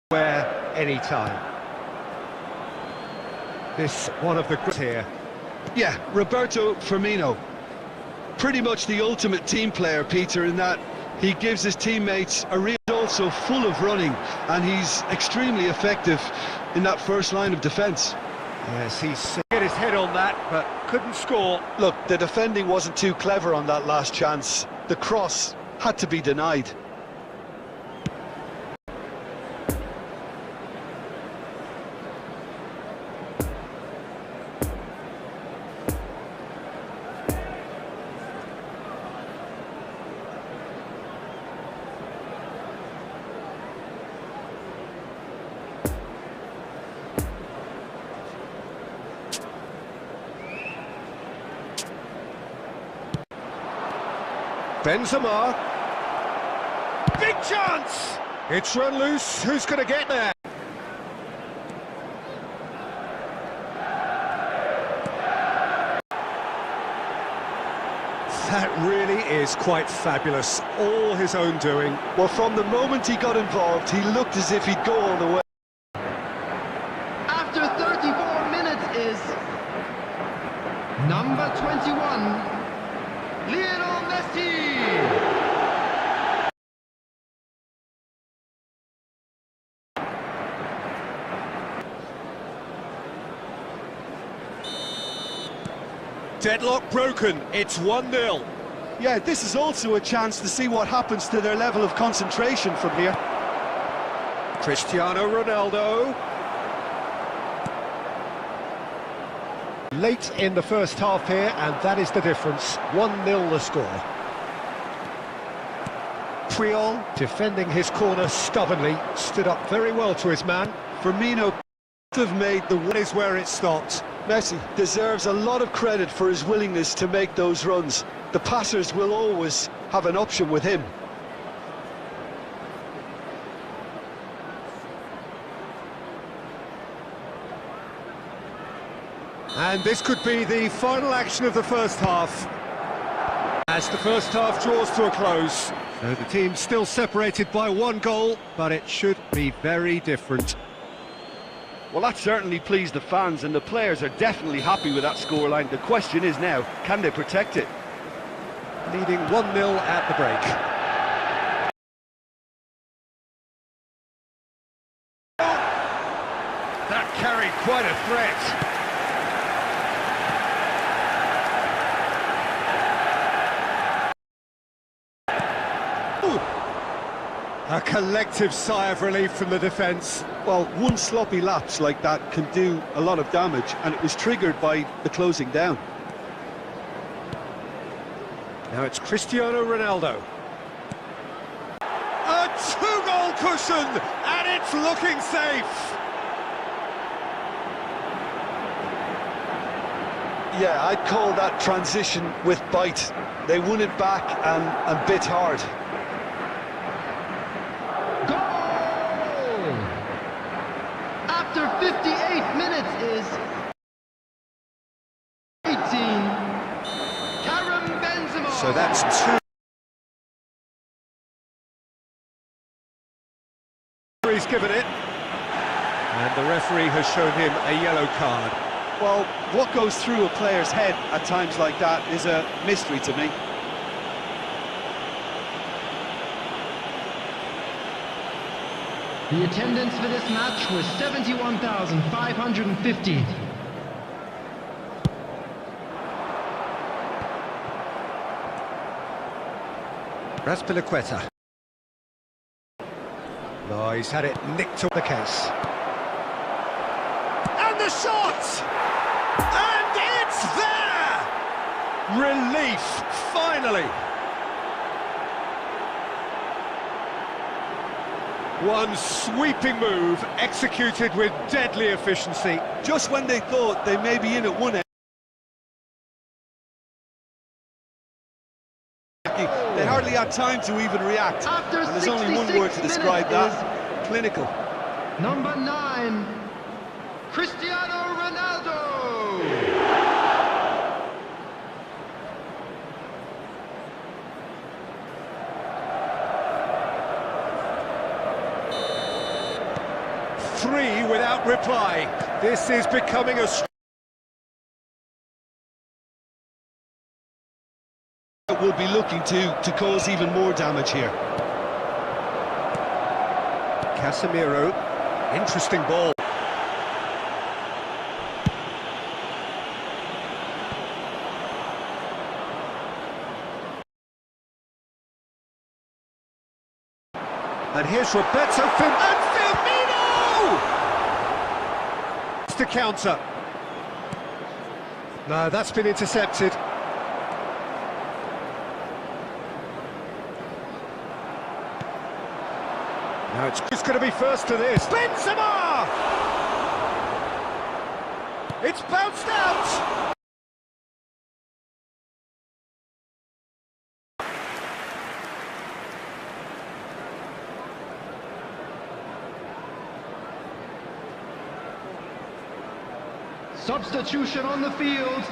Where anytime. This one of the greats here. Yeah, Roberto Firmino. Pretty much the ultimate team player, Peter, in that he gives his teammates a real, also full of running, and he's extremely effective in that first line of defence. Yes, he's get his head on that, but couldn't score. Look, the defending wasn't too clever on that last chance. The cross had to be denied. Benzema. Big chance! It's run loose. Who's going to get there? That really is quite fabulous. All his own doing. Well, from the moment he got involved, he looked as if he'd go all the way. After 34 minutes is number 21. Lionel Messi! Deadlock broken, it's 1-0. Yeah, this is also a chance to see what happens to their level of concentration from here. Cristiano Ronaldo. Late in the first half here, and that is the difference. 1-0 the score. Puyol, defending his corner stubbornly, stood up very well to his man. Firmino have made the That is where it stopped. Messi deserves a lot of credit for his willingness to make those runs. The passers will always have an option with him. And this could be the final action of the first half, as the first half draws to a close. So the team's still separated by 1 goal, but it should be very different. Well, that certainly pleased the fans, and the players are definitely happy with that scoreline. The question is now, can they protect it? Leading 1-0 at the break. That carried quite a threat. A collective sigh of relief from the defence. Well, one sloppy lapse like that can do a lot of damage, and it was triggered by the closing down. Now it's Cristiano Ronaldo. A 2-goal cushion, and it's looking safe. Yeah, I'd call that transition with bite. They won it back and bit hard. Goal! After 58 minutes is 18. Karim Benzema! So that's 2. He's given it. And the referee has shown him a yellow card. Well, what goes through a player's head at times like that is a mystery to me. The attendance for this match was 71,550. Raspilicueta. No, he's had it nicked to the case. And the shot! And it's there! Relief, finally! One sweeping move, executed with deadly efficiency. Just when they thought they may be in at one end, they hardly had time to even react. After And there's only one word to describe that: clinical. Number 9, Cristiano Ronaldo! 3 without reply. This is becoming a... Will be looking to cause even more damage here. Casemiro, interesting ball. And here's Roberto Firmino! It's the counter. No, that's been intercepted. Now it's going to be first to this. Benzema! It's bounced out! Substitution on the field.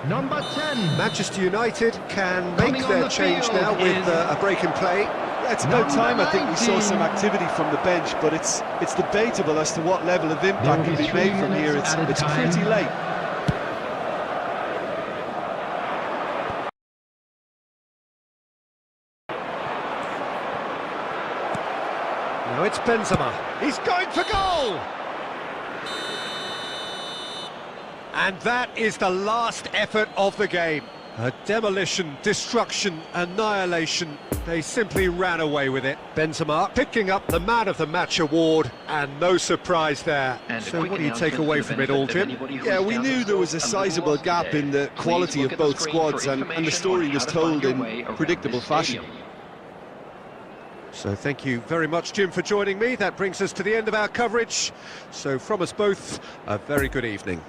Number 10. Manchester United can make Coming on their the change field now with is a break in play. Yeah, it's about time I think we saw some activity from the bench, but it's debatable as to what level of impact can be made from here. It's pretty late. Now it's Benzema. He's going for goal! And that is the last effort of the game. A demolition, destruction, annihilation. They simply ran away with it. Benzema picking up the Man of the Match award, and no surprise there. So what do you take away from it all, Jim? Yeah, we knew there was a sizable gap in the quality of both squads, and the story was told in predictable fashion. So thank you very much, Jim, for joining me. That brings us to the end of our coverage. So from us both, a very good evening.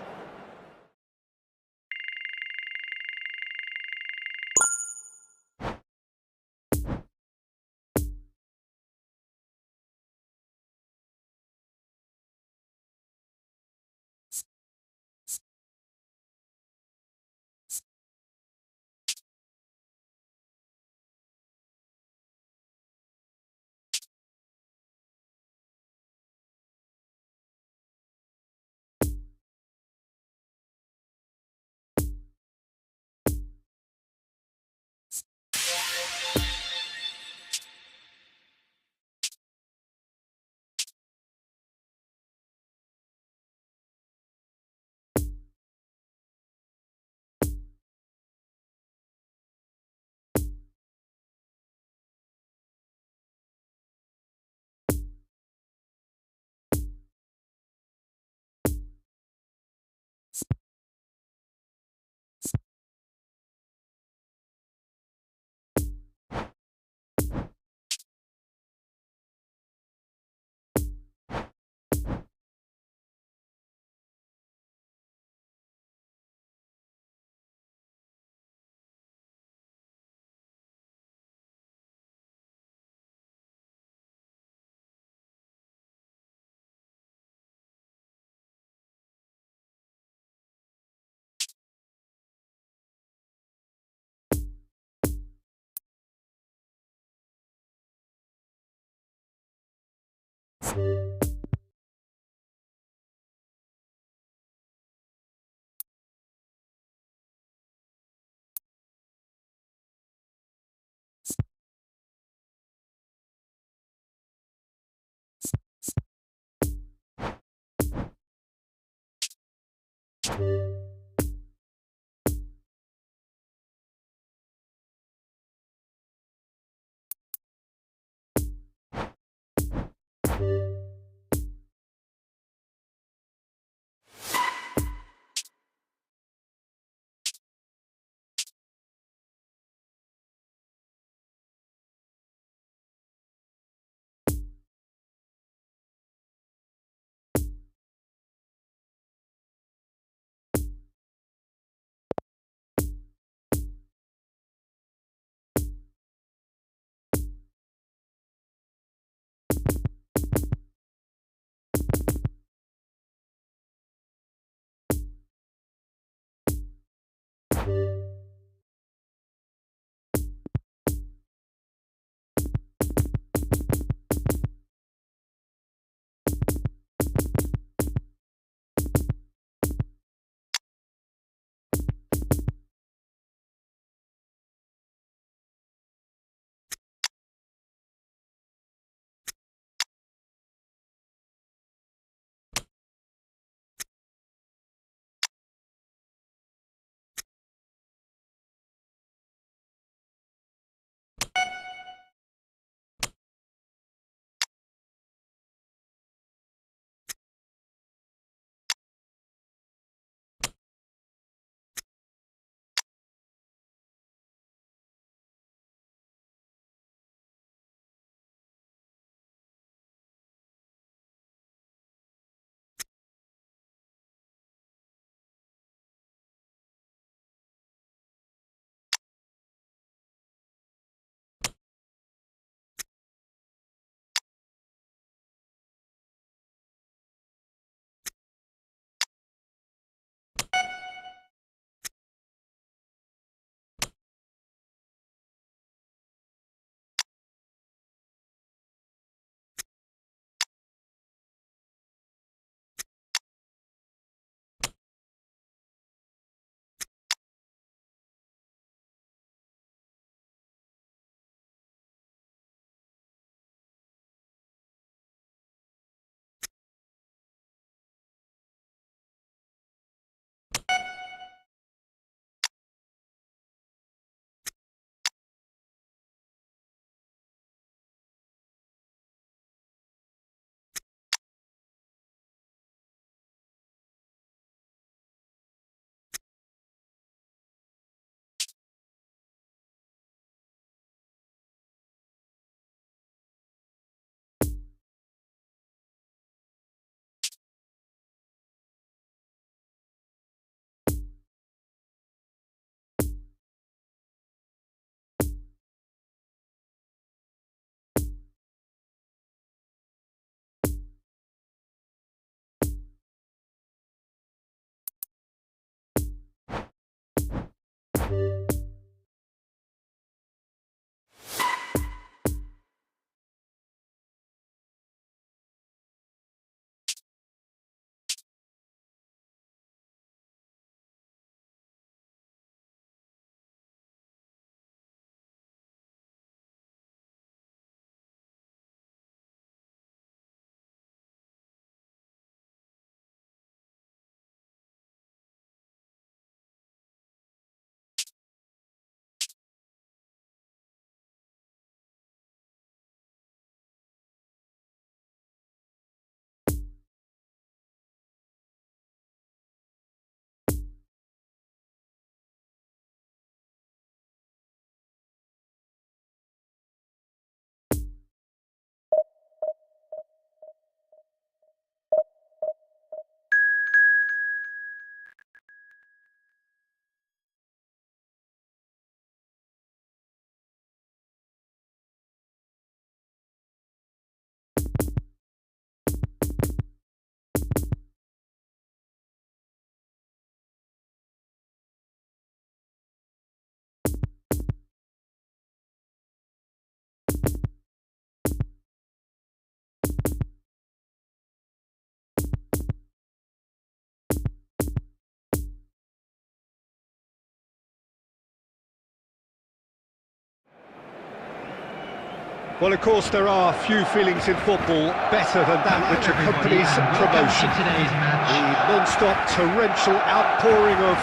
Well, of course, there are few feelings in football better than that which accompanies promotion. The non-stop torrential outpouring of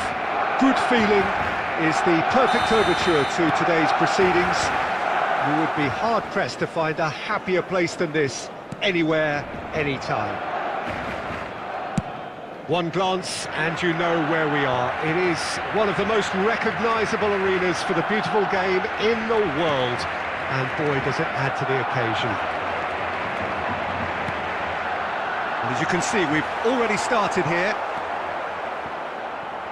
good feeling is the perfect overture to today's proceedings. You would be hard-pressed to find a happier place than this, anywhere, anytime. One glance and you know where we are. It is one of the most recognisable arenas for the beautiful game in the world. And boy, does it add to the occasion. And as you can see, we've already started here.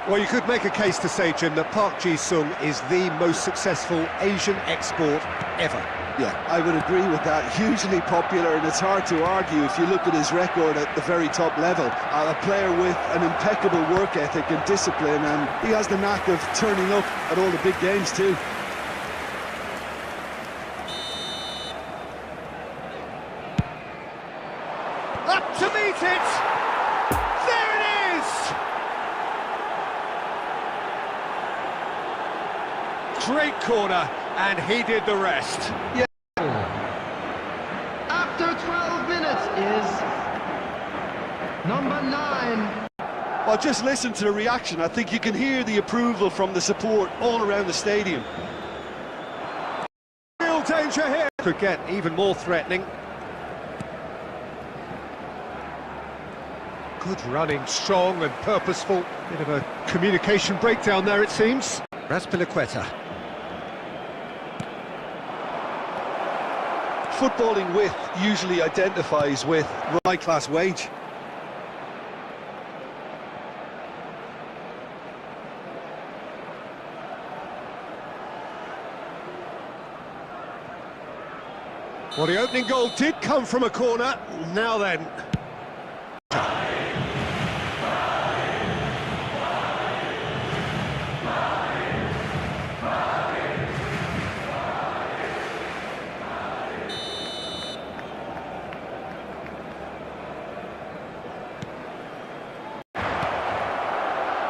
Well, you could make a case to say, Jim, that Park Ji-sung is the most successful Asian export ever. Yeah, I would agree with that. Hugely popular, and it's hard to argue if you look at his record at the very top level. A player with an impeccable work ethic and discipline, and he has the knack of turning up at all the big games too. Up to meet it! There it is! Great corner, and he did the rest. Yeah. After 12 minutes is number 9. Well, just listen to the reaction. I think you can hear the approval from the support all around the stadium. Real danger here. Could get even more threatening. Good running, strong and purposeful. Bit of a communication breakdown there, it seems. Raspilicueta. Footballing width usually identifies with high-class wage. Well, the opening goal did come from a corner. Now then.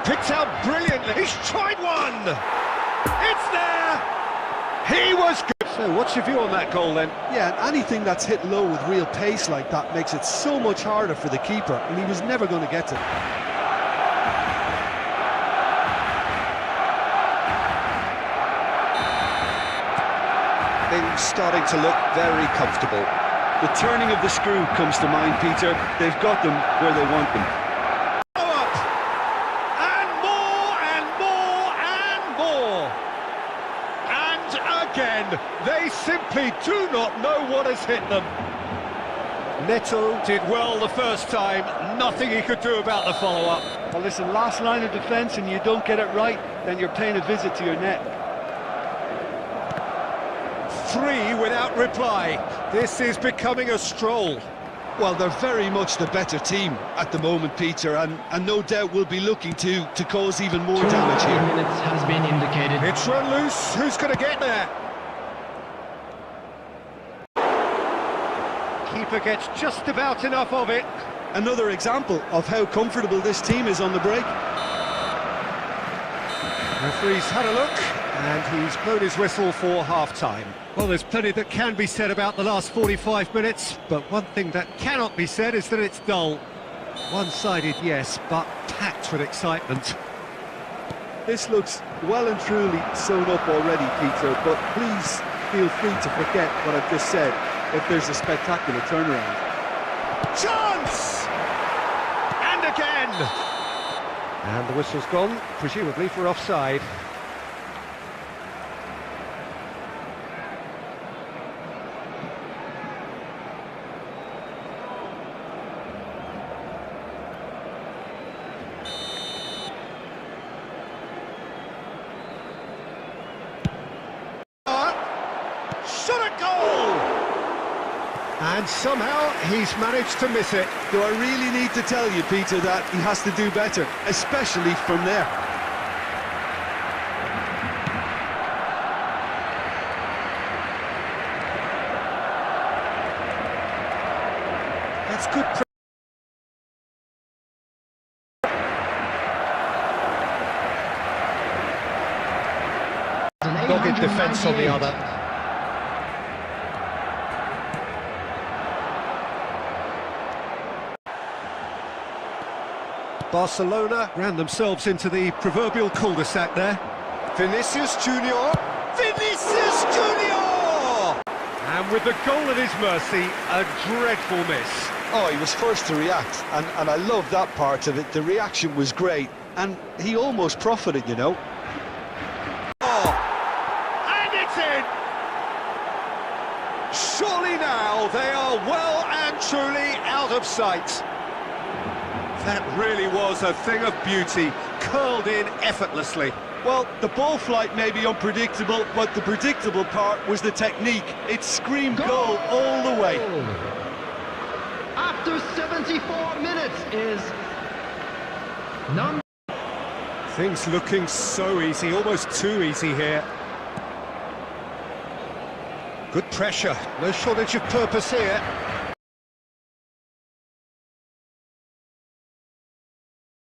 Picked out brilliantly. He's tried one. It's there. He was good. So what's your view on that goal then? Yeah, and anything that's hit low with real pace like that makes it so much harder for the keeper, and he was never going to get to it. Things starting to look very comfortable. The turning of the screw comes to mind, Peter. They've got them where they want them. Again, they simply do not know what has hit them. Neto did well the first time, nothing he could do about the follow-up. Well, listen, last line of defence and you don't get it right, then you're paying a visit to your net. 3 without reply. This is becoming a stroll. Well, they're very much the better team at the moment, Peter, and no doubt will be looking to cause even more damage here. 2 minutes has been indicated. It's run loose, who's going to get there? Keeper gets just about enough of it. Another example of how comfortable this team is on the break. Referee's had a look, and he's blown his whistle for half-time. Well, there's plenty that can be said about the last 45 minutes, but one thing that cannot be said is that it's dull. One-sided, yes, but packed with excitement. This looks well and truly sewn up already, Peter, but please feel free to forget what I've just said if there's a spectacular turnaround. Chance! And again! And the whistle's gone, presumably for offside. Shot at goal! And somehow he's managed to miss it. Do I really need to tell you, Peter, that he has to do better, especially from there? That's good. Dogged defence on the other. Barcelona ran themselves into the proverbial cul-de-sac there. Vinicius Junior! Vinicius Junior! And with the goal at his mercy, a dreadful miss. Oh, he was first to react, and I love that part of it. The reaction was great, and he almost profited, you know. And it's in! Surely now they are well and truly out of sight. That really was a thing of beauty, curled in effortlessly. Well, the ball flight may be unpredictable, but the predictable part was the technique. It screamed goal all the way. After 74 minutes is number... Things looking so easy, almost too easy here. Good pressure, no shortage of purpose here.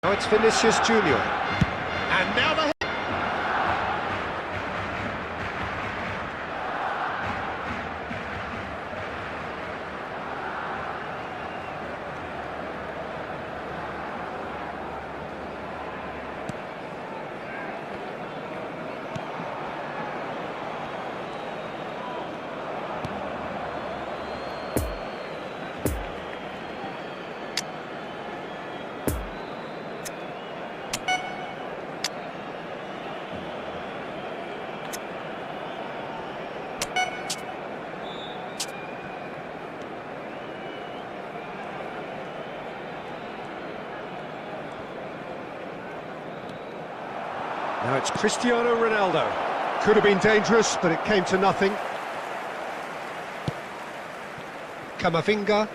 Now it's Vinicius Junior. And now the... Now it's Cristiano Ronaldo. Could have been dangerous, but it came to nothing. Camavinga.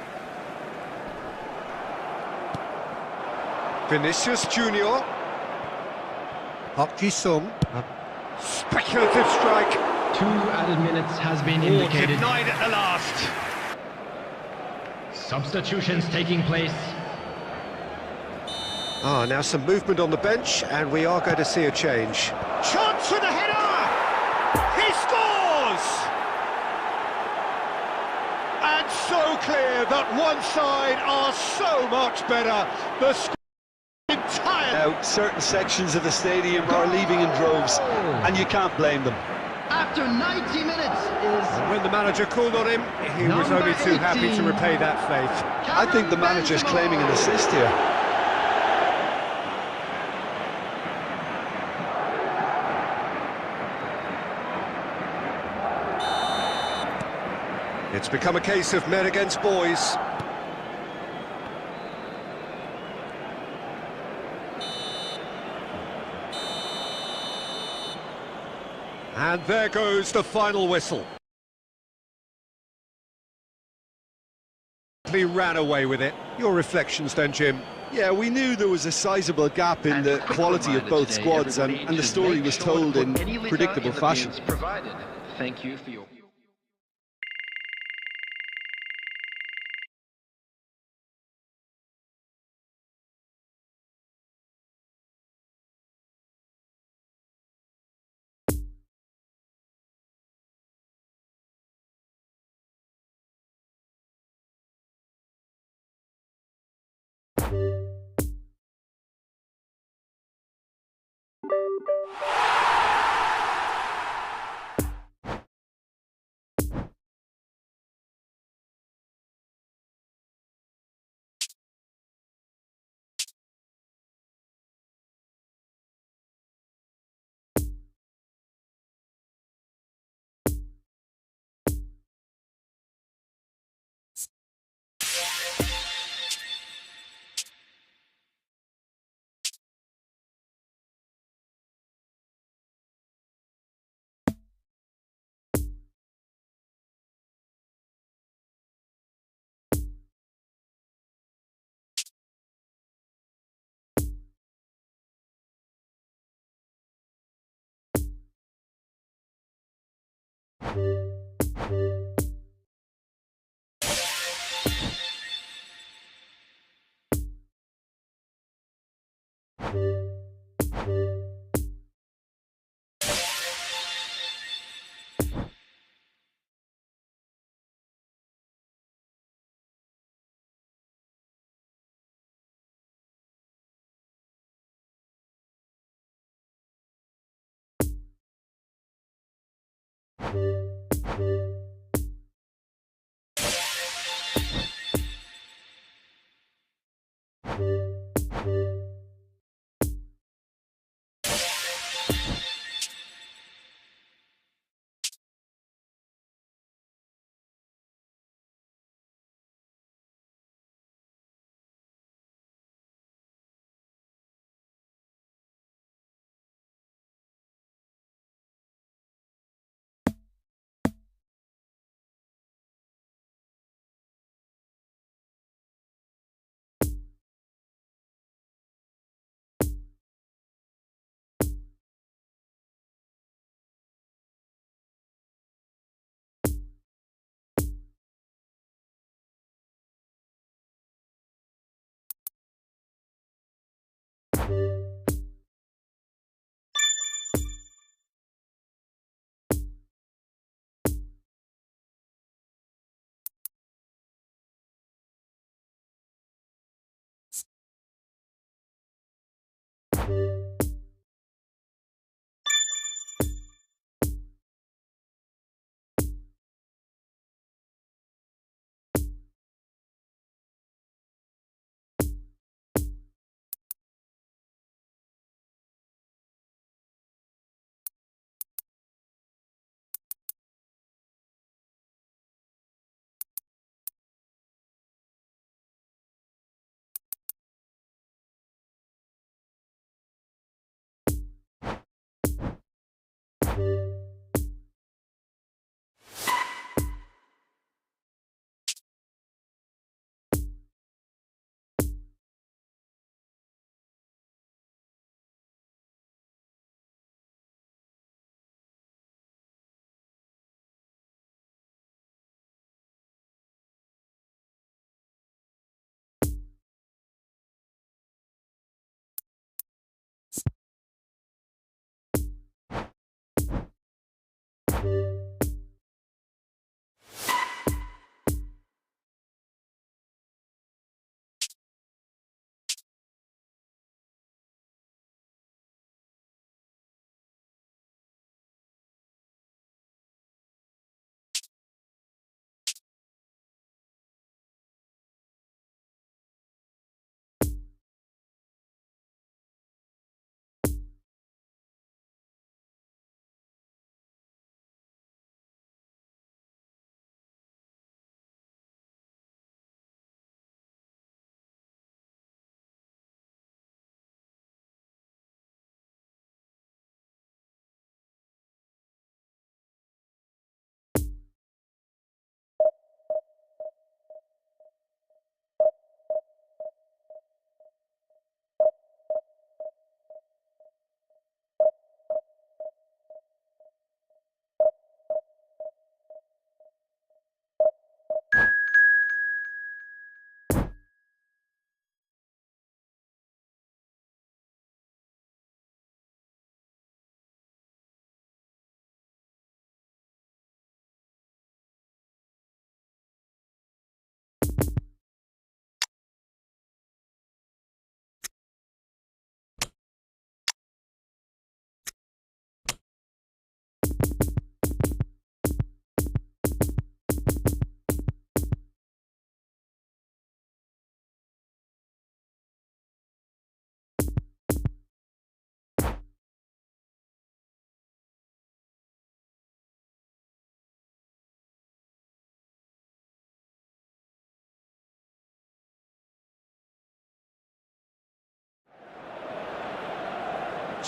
Vinicius Junior. Park Ji-sung. Speculative strike. 2 added minutes has been indicated. Denied at the last. Substitutions taking place. Now some movement on the bench, and we are going to see a change. Chance for the header! He scores! And so clear that one side are so much better. The entire... Now, certain sections of the stadium are leaving in droves, and you can't blame them. After 90 minutes is... When the manager called on him, he was only too happy to repay that faith. I think the manager's claiming an assist here. It's become a case of men against boys. And there goes the final whistle. He ran away with it. Your reflections then, Jim? Yeah, we knew there was a sizable gap in the quality of both squads, and the story was told in predictable fashion. Provided. Thank you for your...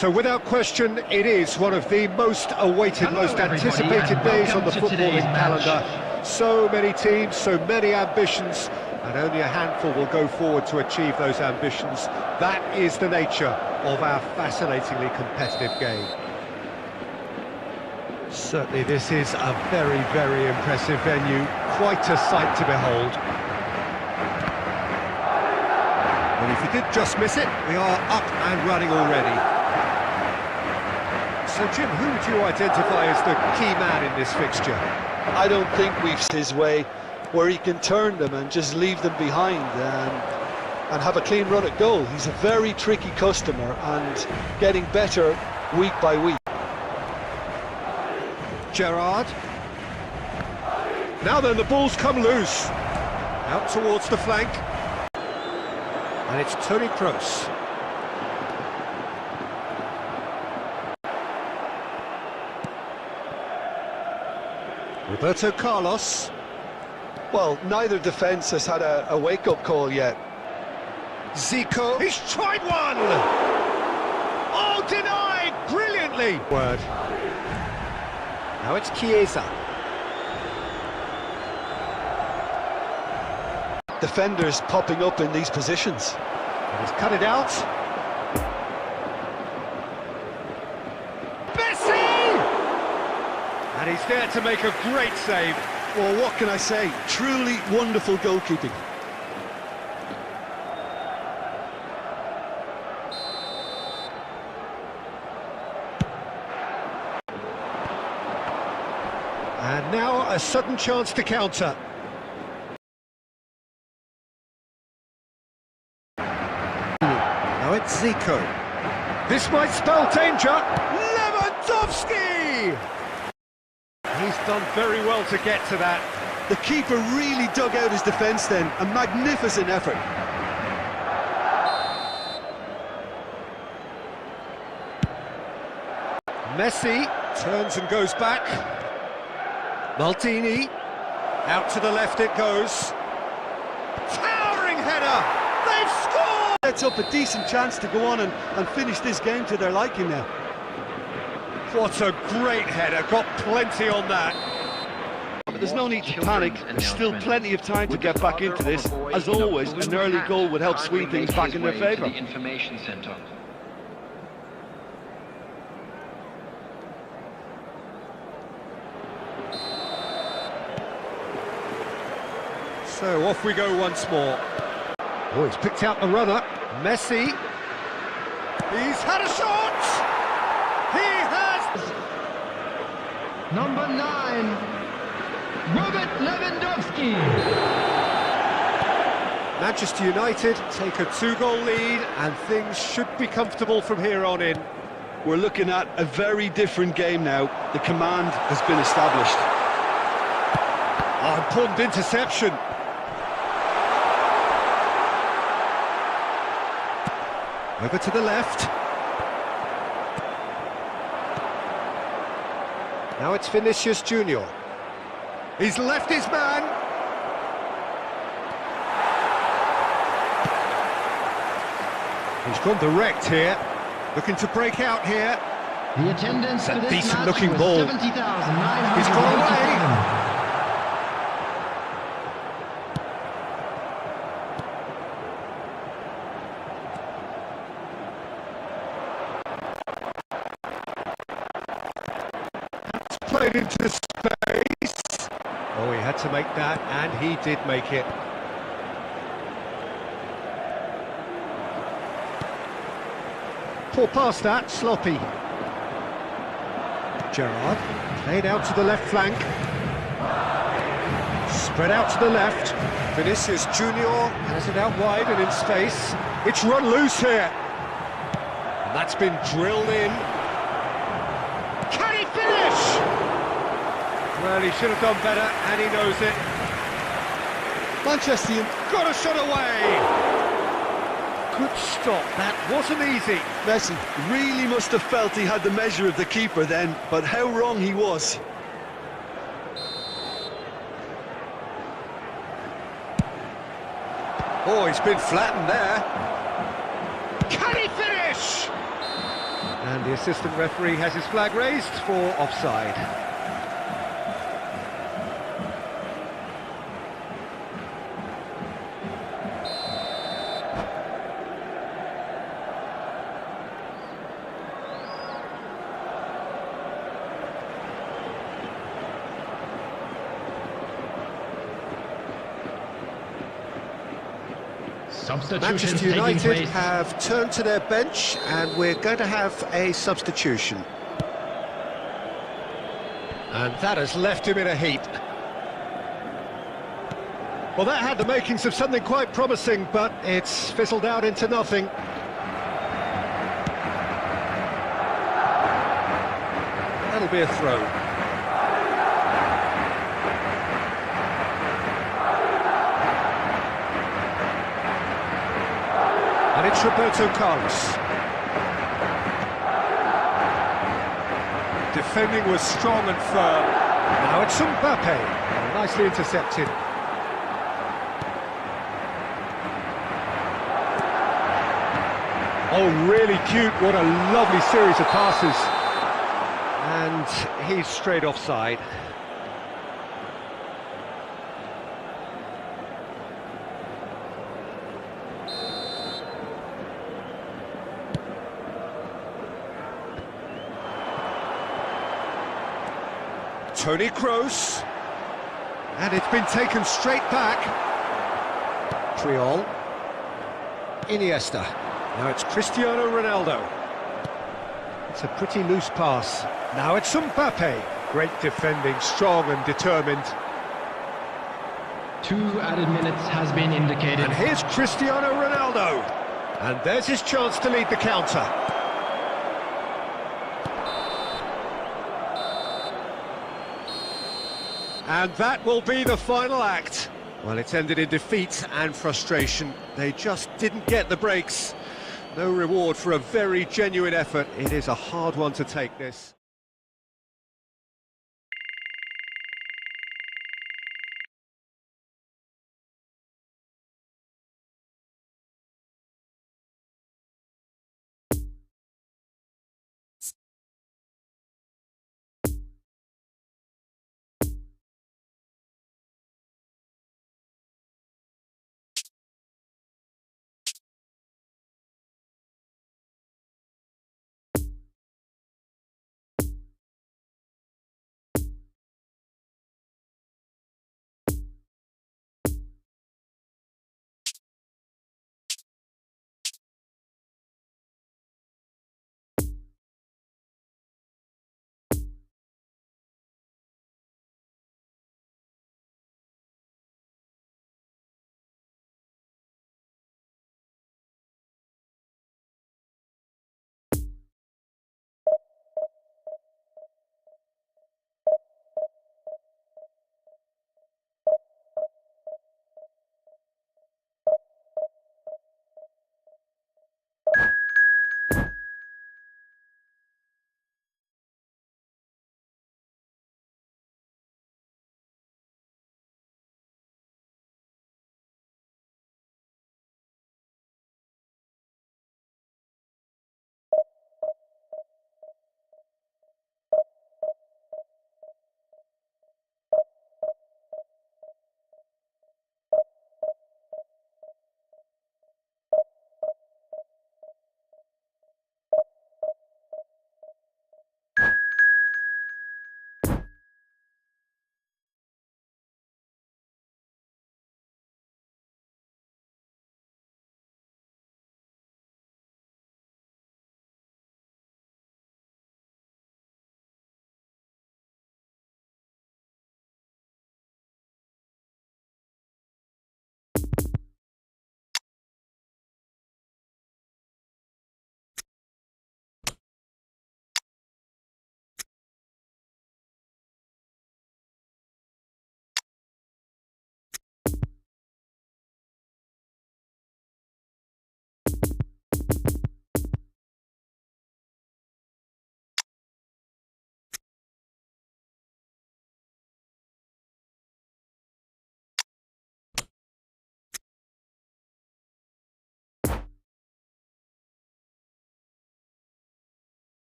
So without question, it is one of the most awaited, most anticipated days on the footballing calendar. So many teams, so many ambitions, and only a handful will go forward to achieve those ambitions. That is the nature of our fascinatingly competitive game. Certainly this is a very, very impressive venue, quite a sight to behold. And if you did just miss it, we are up and running already. So Jim, who would you identify as the key man in this fixture? I don't think we've his way where he can turn them and just leave them behind and have a clean run at goal. He's a very tricky customer and getting better week by week. Gerrard. Now then, the ball's come loose. Out towards the flank. And it's Tony Kroos. Roberto Carlos. Well, neither defence has had a wake-up call yet. Zico. He's tried one! Oh, denied! Brilliantly! Word. Now it's Chiesa. Defenders popping up in these positions. And he's cut it out. And he's there to make a great save. Well, what can I say? Truly wonderful goalkeeping. And now a sudden chance to counter. Now it's Zico. This might spell danger. Lewandowski! He's done very well to get to that. The keeper really dug out his defence then. A magnificent effort. Messi turns and goes back. Maldini. Out to the left it goes. Towering header! They've scored! Sets up a decent chance to go on and finish this game to their liking now. What a great header, got plenty on that. But there's no need to panic, there's still plenty of time to get back into this. As always, an early goal would help swing things back in their favour. So off we go once more. Oh, he's picked out the runner. Messi. He's had a shot! He has! Number 9, Robert Lewandowski. Manchester United take a 2-goal lead and things should be comfortable from here on in. We're looking at a very different game now. The command has been established. Oh, important interception. Over to the left. Now it's Vinicius Junior. He's left his man. He's gone direct here. Looking to break out here. The attendance for this decent match looking was ball. 70,987. He's gone away. Played into space. Oh, he had to make that, and he did make it. Poor pass that, sloppy. Gerrard, played out to the left flank. Spread out to the left. Vinicius Junior has it out wide and in space. It's run loose here. And that's been drilled in. Can he finish? Well, he should have done better, and he knows it. Manchester Got a shot away! Good stop, that wasn't easy. Messi really must have felt he had the measure of the keeper then, but how wrong he was. Oh, he's been flattened there. Can he finish? And the assistant referee has his flag raised for offside. Substitutions Manchester taking United place. have turned to their bench and we're going to have a substitution. And that has left him in a heap. Well, that had the makings of something quite promising, but it's fizzled out into nothing. That'll be a throw. And it's Roberto Carlos. Defending was strong and firm. Now it's Mbappe. Nicely intercepted. Oh, really cute. What a lovely series of passes. And he's straight offside. Toni Kroos, and it's been taken straight back. Triol, Iniesta, now it's Cristiano Ronaldo. It's a pretty loose pass. Now it's Mbappe. Great defending, strong and determined. 2 added minutes has been indicated. And here's Cristiano Ronaldo. And there's his chance to lead the counter. And that will be the final act. Well, it's ended in defeat and frustration. They just didn't get the breaks. No reward for a very genuine effort. It is a hard one to take, this.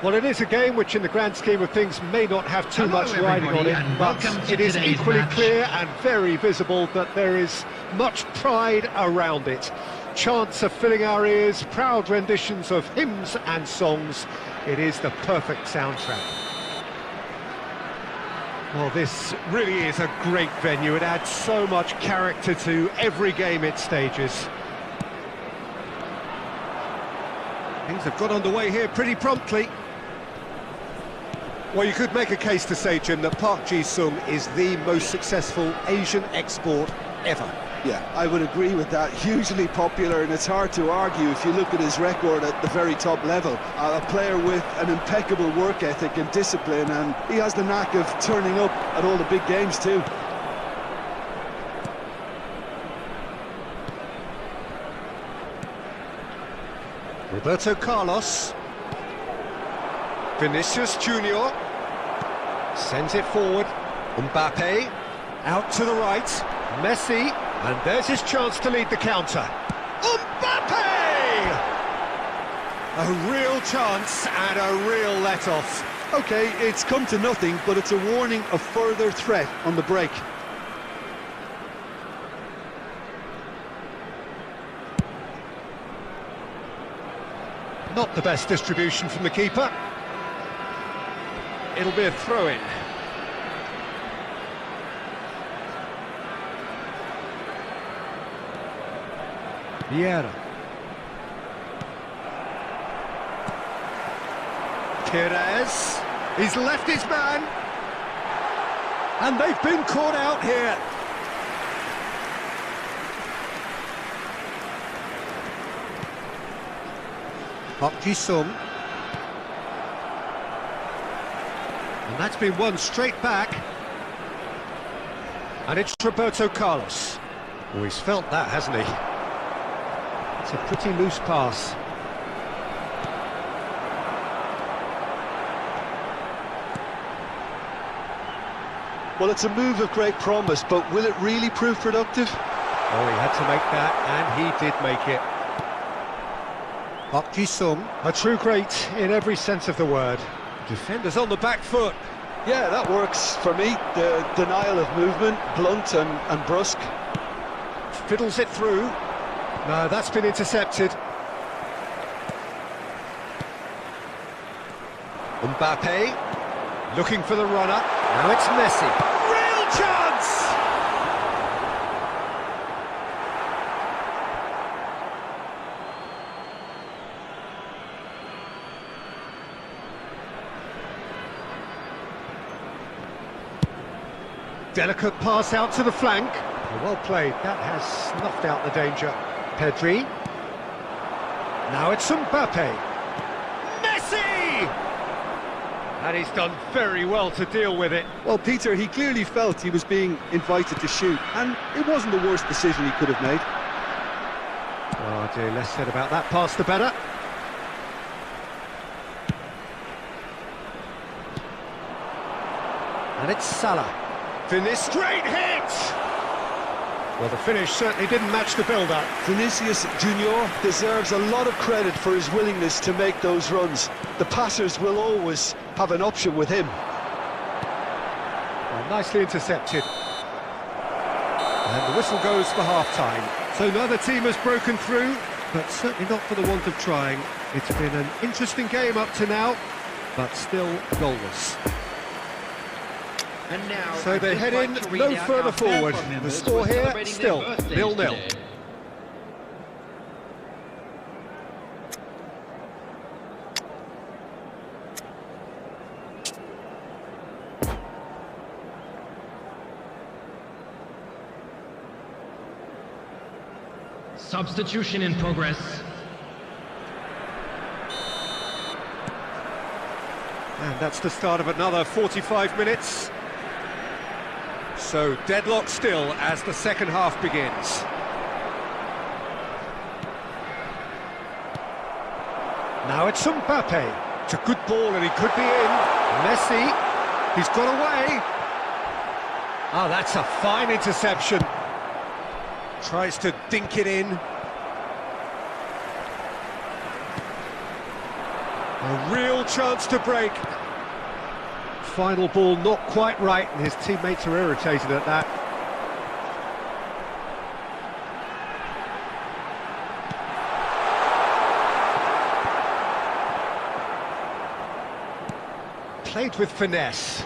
Well, it is a game which, in the grand scheme of things, may not have too Hello, much riding on everybody, it, and but welcome to it is today's equally match. clear and very visible that there is much pride around it. Chants are filling our ears, proud renditions of hymns and songs. It is the perfect soundtrack. Well, this really is a great venue. It adds so much character to every game it stages. Things have got underway here pretty promptly. Well, you could make a case to say, Jim, that Park Ji-sung is the most successful Asian export ever. Yeah, I would agree with that. Hugely popular, and it's hard to argue if you look at his record at the very top level. A player with an impeccable work ethic and discipline, and he has the knack of turning up at all the big games too. Roberto Carlos. Vinicius Junior sends it forward. Mbappe out to the right. Messi, and there's his chance to lead the counter. Mbappe! A real chance and a real let-off. Okay, it's come to nothing, but it's a warning of further threat on the break. Not the best distribution from the keeper. It'll be a throw-in. Vieira. Perez. He's left his man. And they've been caught out here. Park Ji-sung. And that's been won straight back. And it's Roberto Carlos. Oh, he's felt that, hasn't he? It's a pretty loose pass. Well, it's a move of great promise, but will it really prove productive? Oh, he had to make that, and he did make it. Park Ji-sung, a true great in every sense of the word. Defenders on the back foot. Yeah, that works for me. The denial of movement, blunt and brusque. Fiddles it through. No, that's been intercepted. Mbappe, looking for the runner. Now it's Messi. Real chance! Delicate pass out to the flank. Well played, that has snuffed out the danger. Pedri. Now it's Mbappe. Messi! And he's done very well to deal with it. Well, Peter, he clearly felt he was being invited to shoot, and it wasn't the worst decision he could have made. Oh dear, less said about that pass the better. And it's Salah. Vinicius, straight hit! Well, the finish certainly didn't match the build-up. Vinicius Junior deserves a lot of credit for his willingness to make those runs. The passers will always have an option with him. Well, nicely intercepted. And the whistle goes for half-time. So neither team has broken through, but certainly not for the want of trying. It's been an interesting game up to now, but still goalless. And now, So they head in no further forward. The score here, still 0-0. Substitution in progress. And that's the start of another 45 minutes. So deadlock still as the second half begins. Now it's Mbappe. It's a good ball and he could be in. Messi, he's got away. Oh, that's a fine interception. Tries to dink it in. A real chance to break. Final ball not quite right, and his teammates are irritated at that. Played with finesse.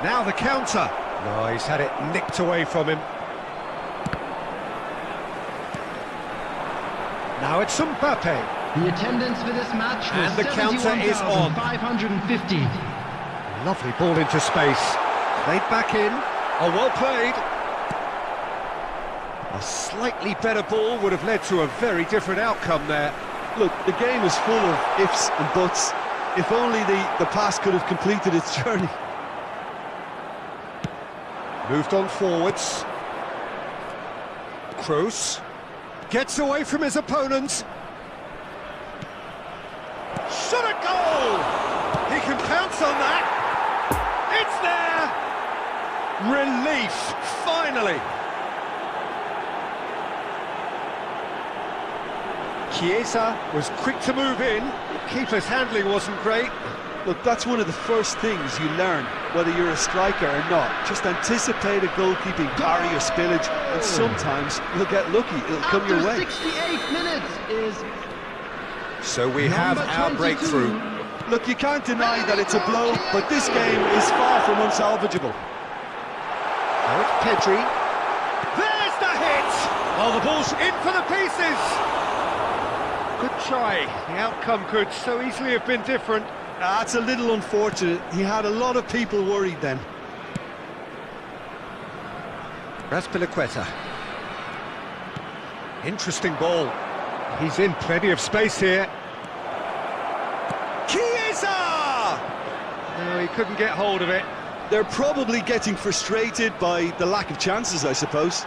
Now the counter. No, he's had it nicked away from him. Now it's Mbappe. The attendance for this match was And the counter is on. 550. Lovely ball into space. Played back in. Oh, well played. A slightly better ball would have led to a very different outcome there. Look, the game is full of ifs and buts. If only the pass could have completed its journey. Moved on forwards. Kroos gets away from his opponent. Shot a goal! He can pounce on that. It's there! Relief, finally. Chiesa was quick to move in. Keeper's handling wasn't great. Look, that's one of the first things you learn, whether you're a striker or not. Just anticipate a goalkeeping parry or spillage, and sometimes you'll get lucky. It'll come your way. 68 minutes is... So we have Number our 22. breakthrough. Look, you can't deny that it's a blow, but this game is far from unsalvageable. Now it's Pedri. There's the hit! Oh, the ball's in for the pieces! Good try. The outcome could so easily have been different. That's a little unfortunate. He had a lot of people worried then. Raspilicueta. Interesting ball. He's in plenty of space here. Chiesa! No, he couldn't get hold of it. They're probably getting frustrated by the lack of chances, I suppose.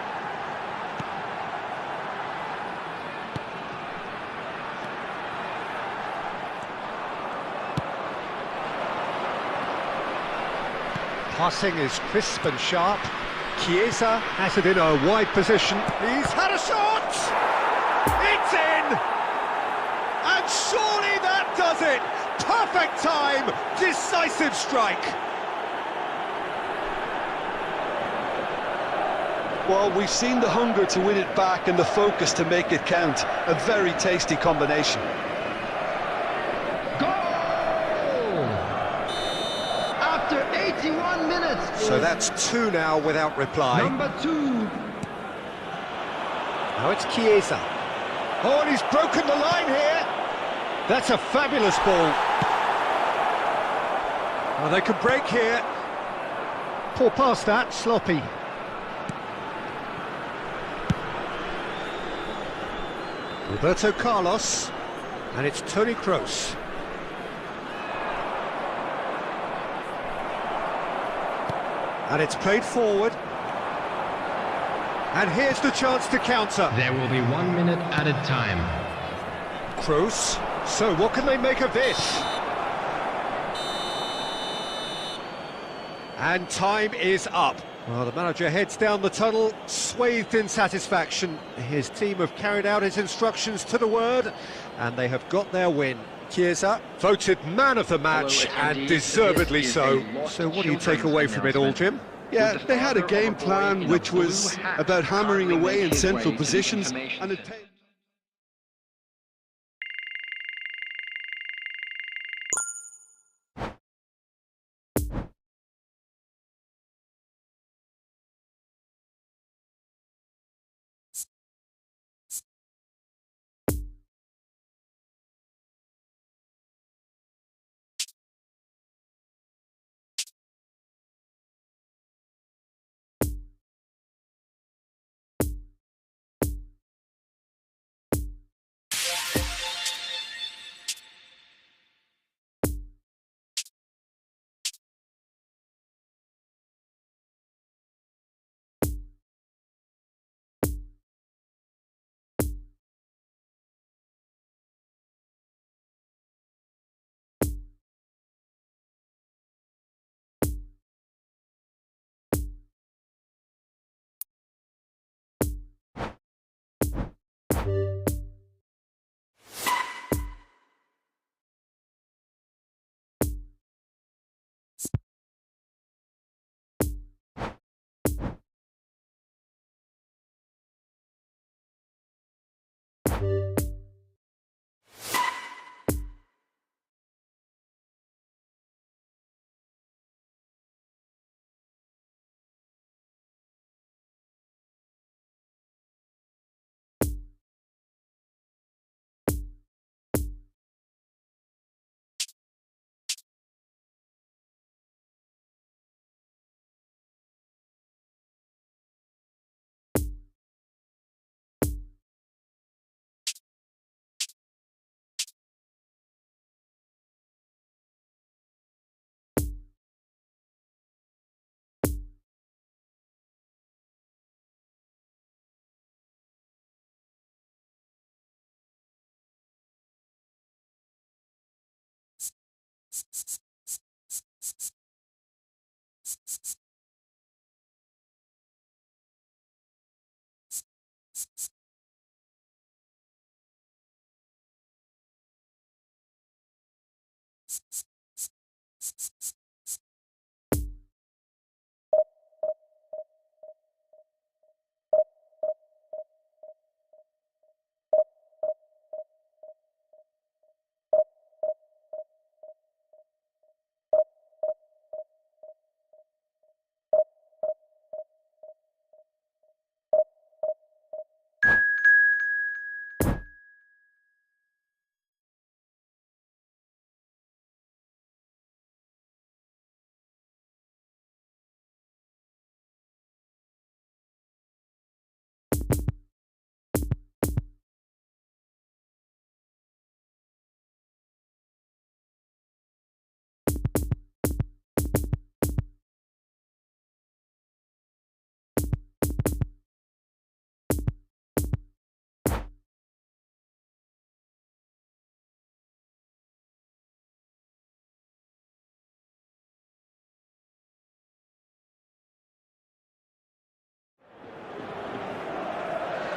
Passing is crisp and sharp. Chiesa has it in a wide position. He's had a shot! It's in! And surely that does it! Perfect time! Decisive strike! Well, we've seen the hunger to win it back and the focus to make it count. A very tasty combination. Goal! After 81 minutes. So is that's two now without reply. number 2. Now it's Chiesa. Oh, and he's broken the line here. That's a fabulous ball. Well, they could break here. Poor pass that, sloppy. Roberto Carlos, and it's Toni Kroos. And it's played forward. And here's the chance to counter. There will be 1 minute added time. Kroos. So what can they make of this? And time is up. Well, the manager heads down the tunnel, swathed in satisfaction. His team have carried out his instructions to the word, and they have got their win. Chiesa, voted man of the match, and deservedly so. So what do you take away from it all, Jim? Yeah, they had a game plan which was about hammering away in central positions, and it paid.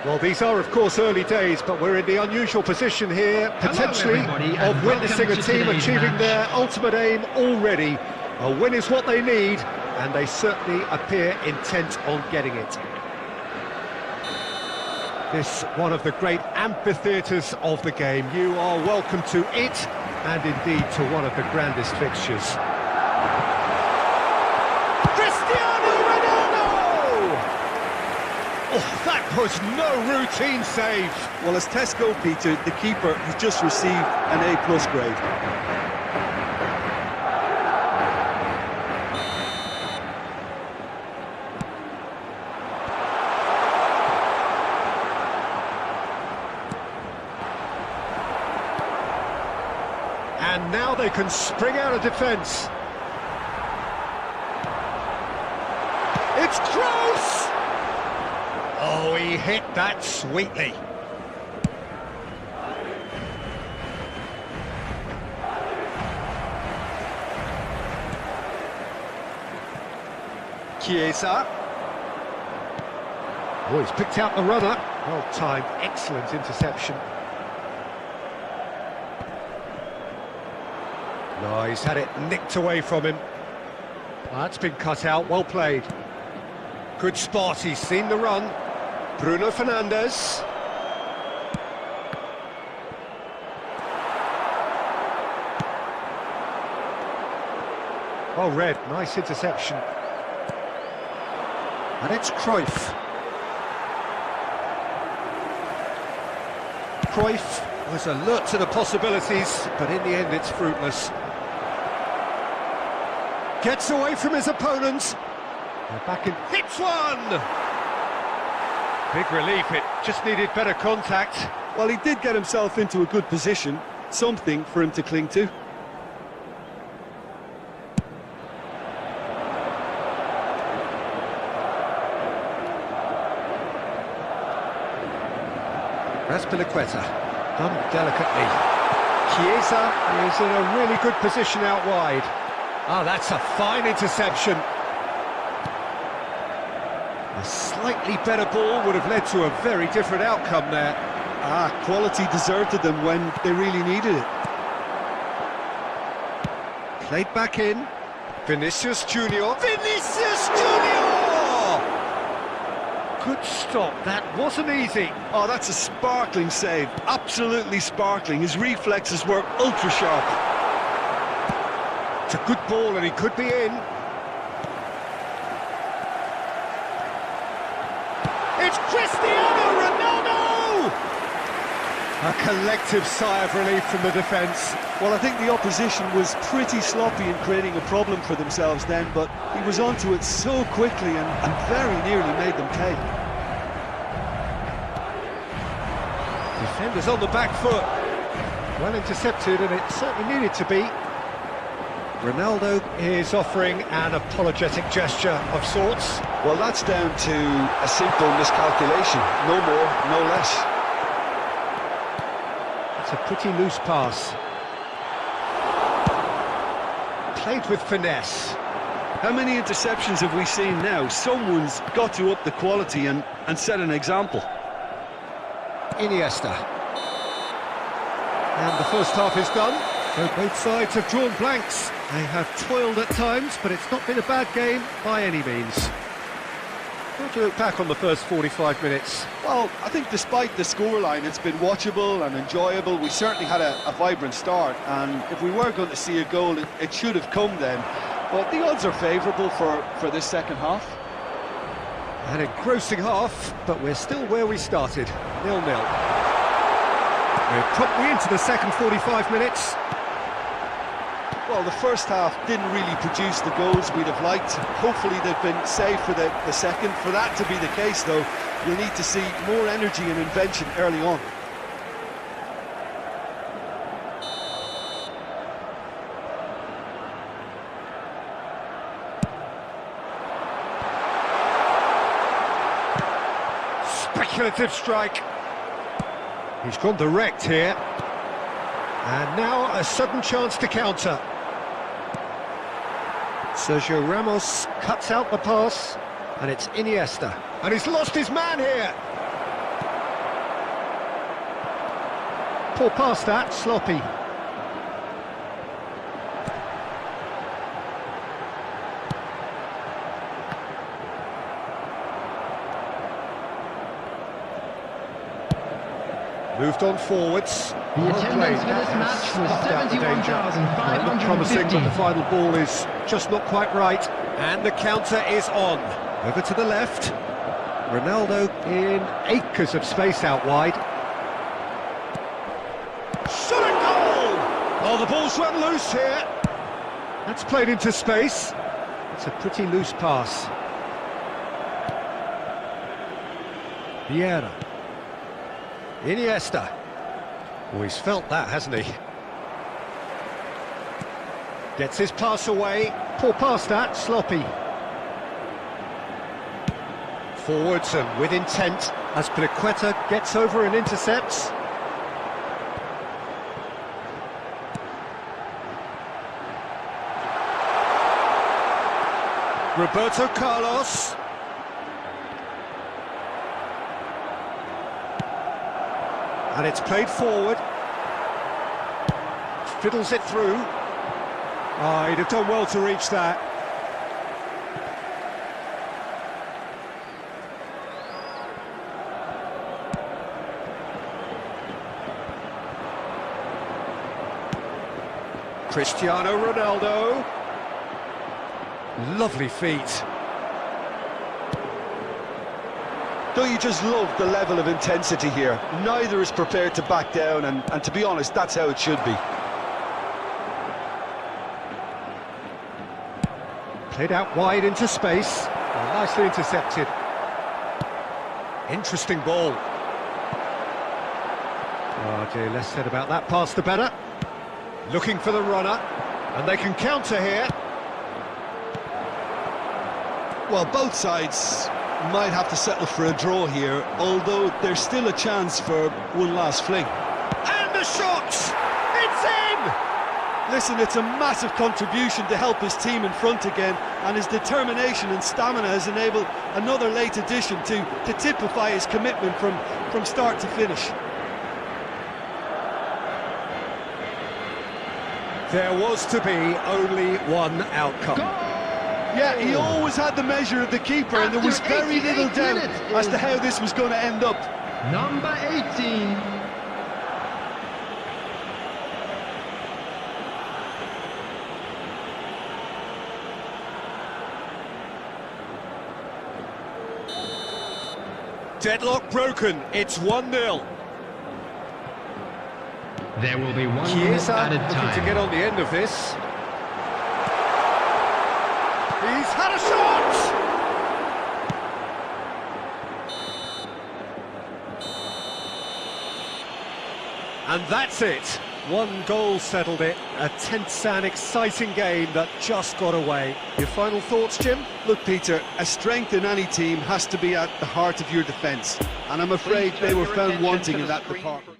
Well, these are, of course, early days, but we're in the unusual position here, potentially, of witnessing a team achieving their ultimate aim already. A win is what they need, and they certainly appear intent on getting it. This one of the great amphitheatres of the game. You are welcome to it, and indeed to one of the grandest fixtures. Oh, that was no routine save. Well, as Tesco, Peter, the keeper has just received an A+ grade. And now they can spring out of defence. It's close! Oh, he hit that sweetly. Chiesa. Oh, he's picked out the runner. Well timed, excellent interception. No, he's had it nicked away from him. Well, that's been cut out, well played. Good spot, he's seen the run. Bruno Fernandes. Well read, nice interception. And it's Cruyff. Cruyff was alert to the possibilities, but in the end it's fruitless. Gets away from his opponents. They're back in, hits one! Big relief, it just needed better contact. Well, he did get himself into a good position, something for him to cling to. Raspilicueta, done delicately. Chiesa is in a really good position out wide. Ah, that's a fine interception. A slightly better ball would have led to a very different outcome there. Ah, quality deserted them when they really needed it. Played back in. Vinicius Junior. Vinicius Junior! Good stop, that wasn't easy. Oh, that's a sparkling save, absolutely sparkling. His reflexes were ultra sharp. It's a good ball and he could be in. It's Cristiano Ronaldo! A collective sigh of relief from the defence. Well, I think the opposition was pretty sloppy in creating a problem for themselves then, but he was onto it so quickly and very nearly made them pay. Defenders on the back foot. Well intercepted, and it certainly needed to be. Ronaldo is offering an apologetic gesture of sorts. Well, that's down to a simple miscalculation. No more, no less. It's a pretty loose pass. played with finesse. How many interceptions have we seen now? Someone's got to up the quality and set an example. Iniesta. And the first half is done. So both sides have drawn blanks. They have toiled at times, but it's not been a bad game by any means. How do you look back on the first 45 minutes? Well, I think despite the scoreline, it's been watchable and enjoyable. We certainly had a vibrant start, and if we were going to see a goal, it should have come then. But the odds are favourable for this second half. An engrossing half, but we're still where we started, 0-0. We're promptly into the second 45 minutes. Well, the first half didn't really produce the goals we'd have liked. Hopefully they've been saved for the second. For that to be the case, though, you'll need to see more energy and invention early on. Speculative strike. He's gone direct here. And now a sudden chance to counter. Sergio Ramos cuts out the pass, and it's Iniesta. And he's lost his man here. Poor pass that, sloppy. Moved on forwards. The attendance for this match was 71,550. Promising, but the final ball is just not quite right. And the counter is on. Over to the left. Ronaldo in acres of space out wide. Shot and goal! Oh, the ball's run loose here. That's played into space. It's a pretty loose pass. Vieira. Iniesta. Oh, he's felt that, hasn't he? Gets his pass away. Poor pass that, sloppy. Forwards and with intent as Pliqueta gets over and intercepts. Roberto Carlos. And it's played forward. Fiddles it through. Oh, he'd have done well to reach that. Cristiano Ronaldo. Lovely feet. Don't you just love the level of intensity here? Neither is prepared to back down, and to be honest, that's how it should be. Played out wide into space. Well, nicely intercepted. Interesting ball. Oh dear, less said about that pass the better. Looking for the runner, and they can counter here. Well, both sides might have to settle for a draw here, although there's still a chance for one last fling. And the shot! It's in! Listen, it's a massive contribution to help his team in front again, and his determination and stamina has enabled another late addition to typify his commitment from start to finish. There was to be only one outcome. Yeah, he always had the measure of the keeper, and there was very little doubt as to how this was going to end up. Number 18. Deadlock broken, it's 1-0. There will be 1 minute added looking time. to get on the end of this. He's had a shot! And that's it. 1 goal settled it. A tense and exciting game that just got away. Your final thoughts, Jim? Look, Peter, a strength in any team has to be at the heart of your defence, and I'm afraid they were found wanting in that department.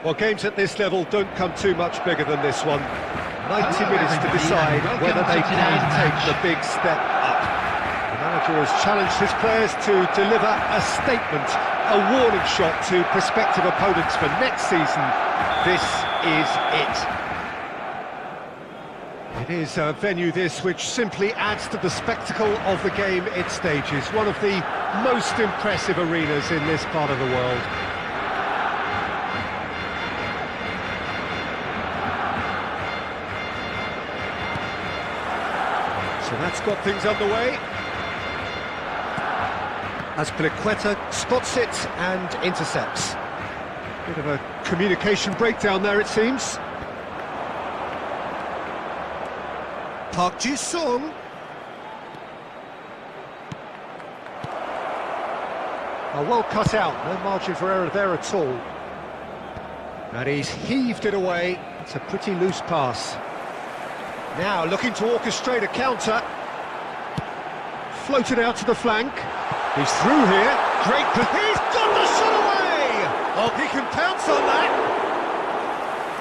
Well, games at this level don't come too much bigger than this one. 90 minutes to decide whether they can take the big step up. The manager has challenged his players to deliver a statement, a warning shot to prospective opponents for next season. This is it. It is a venue this which simply adds to the spectacle of the game it stages. One of the most impressive arenas in this part of the world. So that's got things underway. As Piliqueta spots it and intercepts. Bit of a communication breakdown there, it seems. Park Ji-sung. Well cut out, no margin for error there at all. And he's heaved it away. It's a pretty loose pass. Now looking to orchestrate a counter. Floated out to the flank. He's through here. Great, he's got the shot away! Oh, he can pounce on that.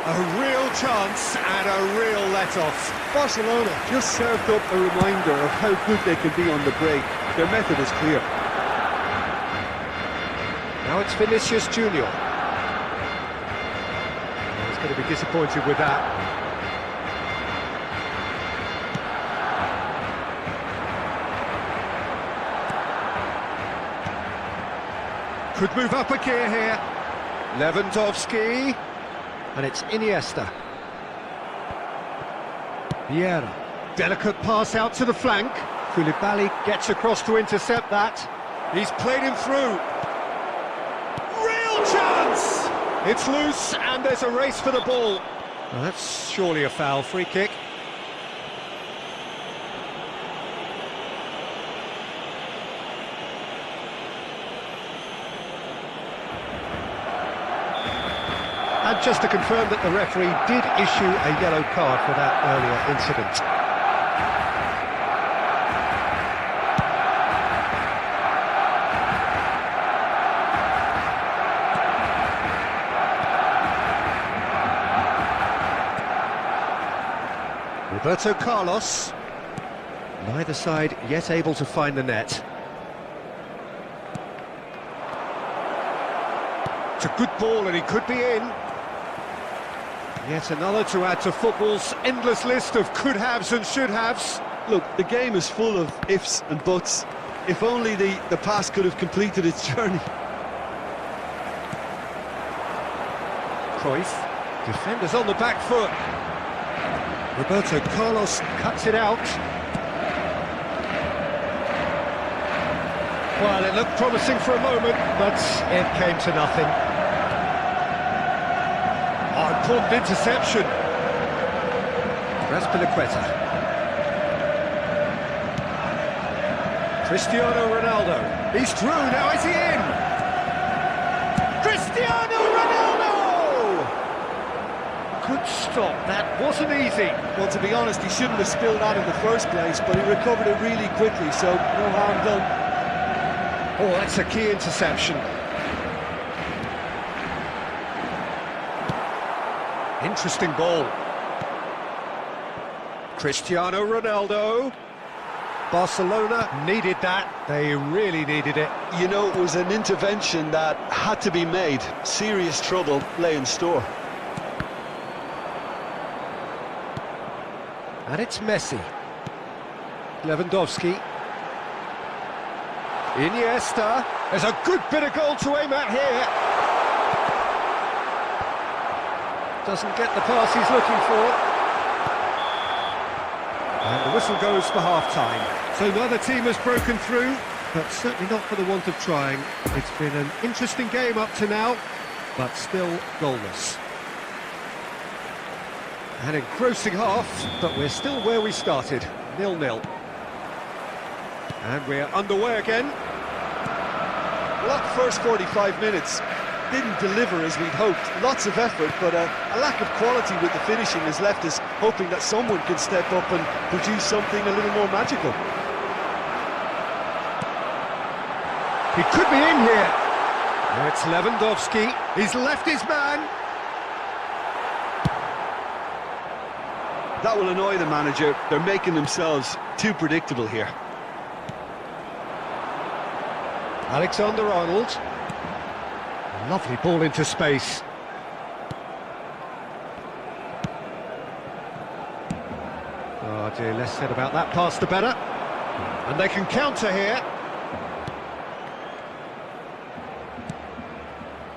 A real chance and a real let-off. Barcelona just served up a reminder of how good they can be on the break. Their method is clear. Now it's Vinicius Junior. He's going to be disappointed with that. Could move up a gear here. Lewandowski. And it's Iniesta. Vieira. Delicate pass out to the flank. Koulibaly gets across to intercept that. He's played him through. Real chance! It's loose and there's a race for the ball. Well, that's surely a foul. Free kick. And just to confirm that the referee did issue a yellow card for that earlier incident. Roberto Carlos. Neither side yet able to find the net. It's a good ball and he could be in. Yet another to add to football's endless list of could-haves and should-haves. Look, the game is full of ifs and buts. If only the pass could have completed its journey. Cruyff, defenders on the back foot. Roberto Carlos cuts it out. Well, it looked promising for a moment, but it came to nothing. Oh, important interception. Raspilicueta. Cristiano Ronaldo. He's through, now is he in? Cristiano Ronaldo! Good stop, that wasn't easy. Well, to be honest, he shouldn't have spilled that in the first place, but he recovered it really quickly, so no harm done. Oh, that's a key interception. Interesting ball. Cristiano Ronaldo. Barcelona needed that. They really needed it. You know, it was an intervention that had to be made. Serious trouble lay in store. And it's Messi. Lewandowski. Iniesta. There's a good bit of goal to aim at here. Doesn't get the pass he's looking for. And the whistle goes for half-time. So neither team has broken through, but certainly not for the want of trying. It's been an interesting game up to now, but still goalless. An engrossing half, but we're still where we started, 0-0. And we're underway again. Well, that first 45 minutes didn't deliver as we'd hoped. Lots of effort, but a lack of quality with the finishing has left us hoping that someone can step up and produce something a little more magical. He could be in here. Now it's Lewandowski. He's left his man. That will annoy the manager. They're making themselves too predictable here. Alexander-Arnold. Lovely ball into space. Oh dear, less said about that pass the better. And they can counter here.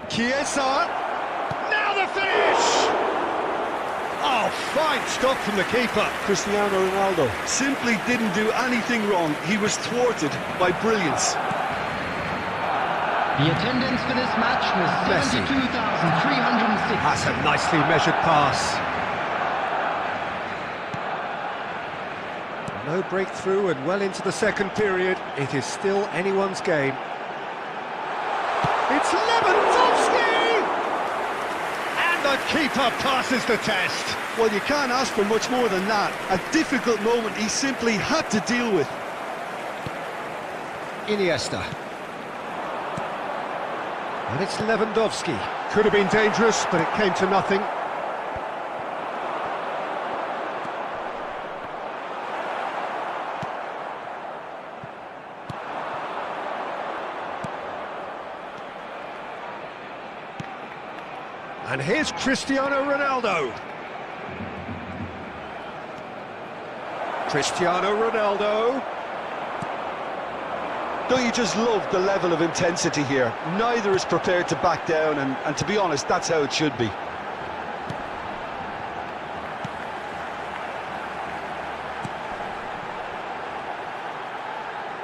Chiesa. Now the finish! Oh, fine stop from the keeper. Cristiano Ronaldo simply didn't do anything wrong. He was thwarted by brilliance. The attendance for this match was 72,306. That's a nicely measured pass. No breakthrough and well into the second period. It is still anyone's game. It's Lewandowski! And the keeper passes the test. Well, you can't ask for much more than that. A difficult moment he simply had to deal with. Iniesta. And it's Lewandowski. Could have been dangerous, but it came to nothing. And here's Cristiano Ronaldo. Cristiano Ronaldo. Don't you just love the level of intensity here? Neither is prepared to back down, and to be honest, that's how it should be.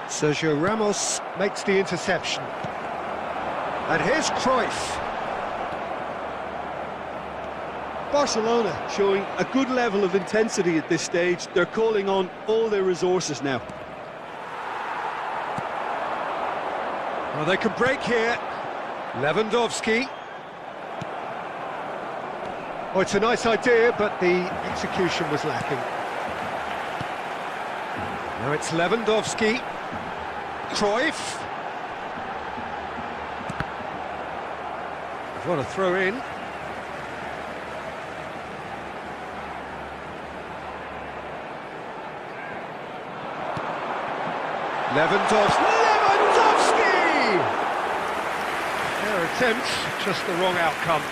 Sergio Ramos makes the interception. And here's Cruyff. Barcelona showing a good level of intensity at this stage. They're calling on all their resources now. Well, they can break here. Lewandowski. Oh, it's a nice idea, but the execution was lacking. Now it's Lewandowski. Cruyff. What a throw in. Lewandowski! Their attempt, just the wrong outcome.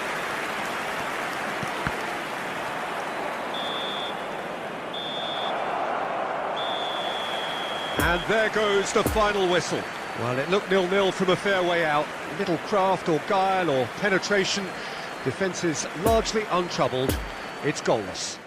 And there goes the final whistle. Well, it looked 0-0 from a fair way out. Little craft or guile or penetration. Defence is largely untroubled. It's goalless.